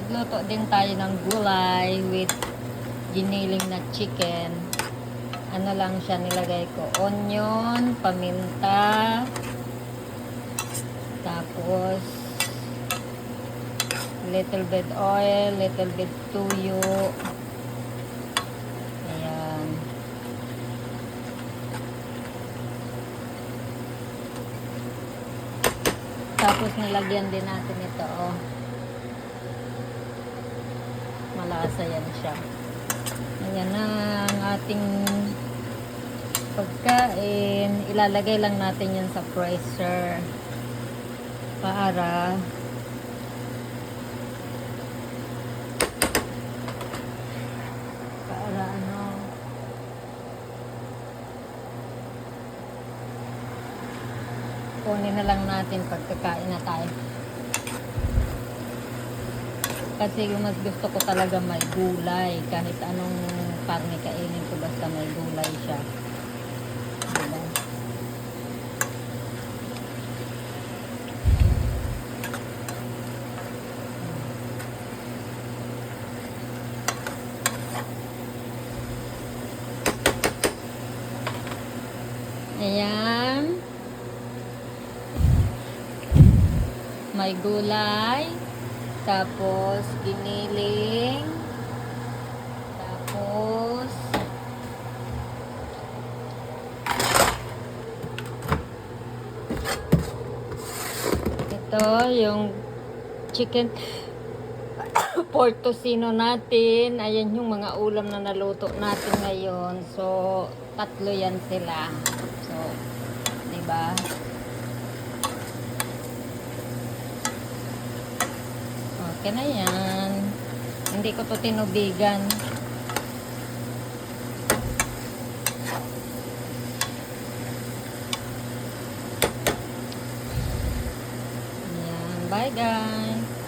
Magluto din tayo ng gulay with giniling na chicken. Ano lang siya nilagay ko? Onion, paminta, tapos little bit oil, little bit tuyo. Ayan. Tapos nilagyan din natin ito, oh. Malasa yan siya. Ayan na ang ating pagkain. Ilalagay lang natin yan sa freezer para ano, kunin na lang natin pagkakain na tayo. Kasi yung mas gusto ko talaga may gulay. Kahit anong karne kainin ko, basta may gulay siya. Diba? Ayan. May gulay. Tapos, giniling. Tapos, ito, yung chicken pork tocino natin. Ayan yung mga ulam na naluto natin ngayon. So, tatlo yan sila. So, diba? Okay na yan. Hindi ko to tinubigan. Ayan. Bye guys.